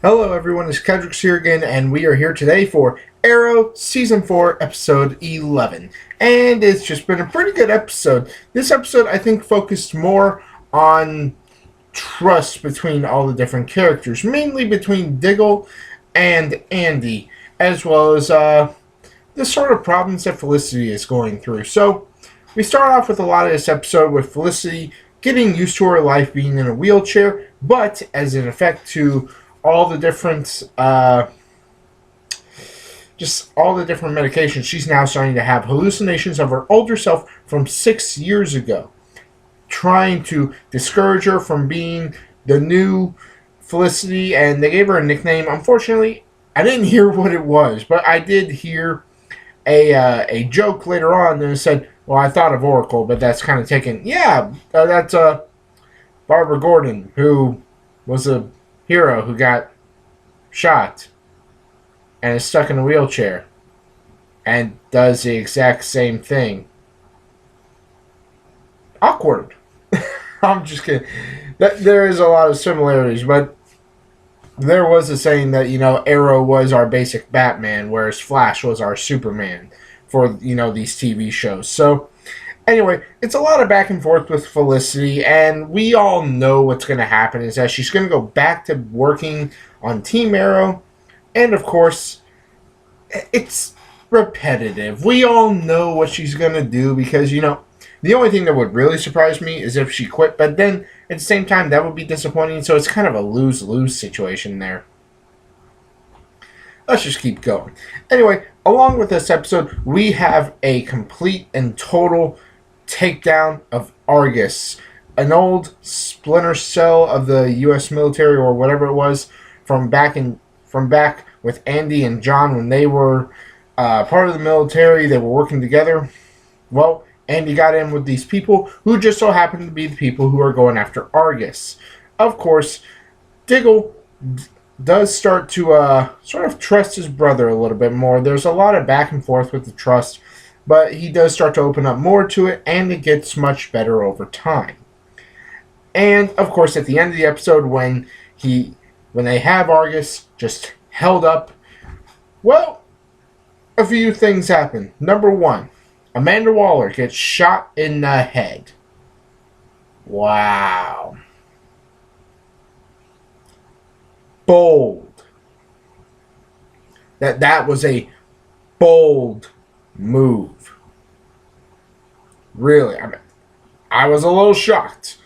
Hello everyone, it's Kedrix here again, and we are here today for Arrow Season 4, Episode 11. And it's just been a pretty good episode. This episode, I think, focused more on trust between all the different characters, mainly between Diggle and Andy, as well as the sort of problems that Felicity is going through. So, we start off with a lot of this episode with Felicity getting used to her life being in a wheelchair, but as an effect to all the different just all the different medications, she's now starting to have hallucinations of her older self from 6 years ago, trying to discourage her from being the new Felicity. And they gave her a nickname. Unfortunately, I didn't hear what it was, but I did hear a joke later on that said, well, I thought of Oracle, but that's kind of taken. Yeah, that's Barbara Gordon, who was a hero who got shot and is stuck in a wheelchair and does the exact same thing. Awkward. I'm just kidding. There is a lot of similarities, but there was a saying that, Arrow was our basic Batman, whereas Flash was our Superman for, these TV shows. So, anyway, it's a lot of back and forth with Felicity, and we all know what's going to happen is that she's going to go back to working on Team Arrow, and of course, it's repetitive. We all know what she's going to do because, the only thing that would really surprise me is if she quit, but then at the same time, that would be disappointing, so it's kind of a lose-lose situation there. Let's just keep going. Anyway, along with this episode, we have a complete and total takedown of Argus, an old splinter cell of the U.S. military or whatever it was from back with Andy and John when they were part of the military. They were working together. Well, Andy got in with these people who just so happened to be the people who are going after Argus. Of course, Diggle does start to sort of trust his brother a little bit more. There's a lot of back and forth with the trust, but he does start to open up more to it, and it gets much better over time. And, of course, at the end of the episode, when they have Argus just held up, well, a few things happen. Number one, Amanda Waller gets shot in the head. Wow. Bold. That was a bold move. Really, I was a little shocked.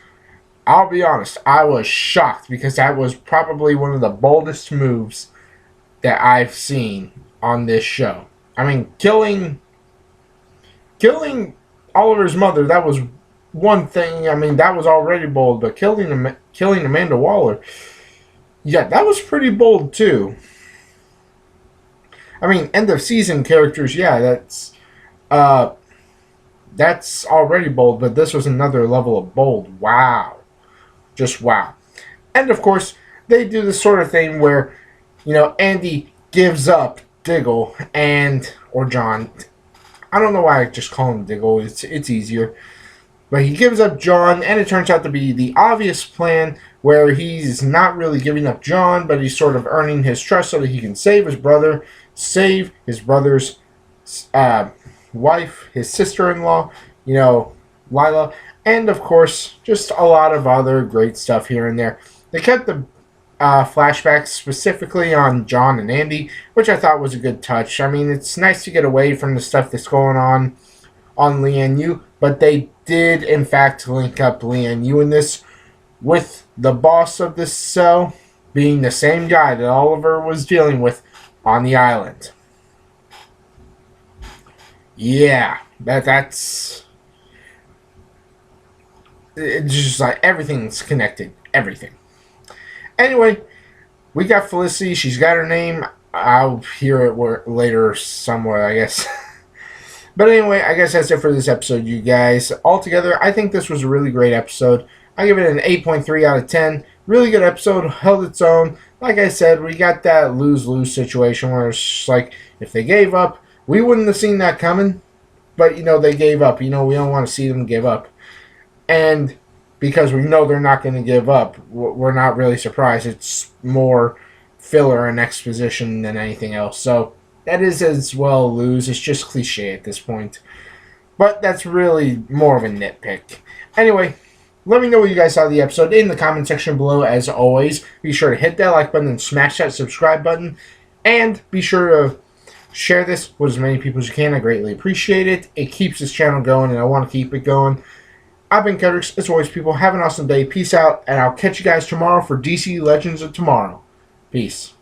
I'll be honest, I was shocked because that was probably one of the boldest moves that I've seen on this show. I mean, killing Oliver's mother, that was one thing. I mean, that was already bold, but killing Amanda Waller, yeah, that was pretty bold too. I mean, end of season characters, yeah, that's already bold, but this was another level of bold. Wow. Just wow. And of course, they do the sort of thing where, Andy gives up Diggle or John. I don't know why I just call him Diggle. It's easier. But he gives up John, and it turns out to be the obvious plan where he's not really giving up John, but he's sort of earning his trust so that he can save his brother, save his brother's wife, his sister-in-law, Lila, and of course, just a lot of other great stuff here and there. They kept the flashbacks specifically on John and Andy, which I thought was a good touch. I mean, it's nice to get away from the stuff that's going on Lian Yu, but they did, in fact, link up Lian Yu in this with the boss of this cell being the same guy that Oliver was dealing with on the island. Yeah, that's... It's just like everything's connected. Everything. Anyway, we got Felicity. She's got her name. I'll hear it later somewhere, I guess. But anyway, I guess that's it for this episode, you guys. Altogether, I think this was a really great episode. I give it an 8.3 out of 10. Really good episode. Held its own. Like I said, we got that lose-lose situation where it's just like, if they gave up, we wouldn't have seen that coming. But, they gave up. We don't want to see them give up. And because we know they're not going to give up, we're not really surprised. It's more filler and exposition than anything else. So that is as well lose. It's just cliche at this point. But that's really more of a nitpick. Anyway, let me know what you guys thought of the episode in the comment section below. As always, be sure to hit that like button and smash that subscribe button. And be sure to share this with as many people as you can. I greatly appreciate it. It keeps this channel going, and I want to keep it going. I've been Kedrix. As always, people, have an awesome day. Peace out, and I'll catch you guys tomorrow for DC Legends of Tomorrow. Peace.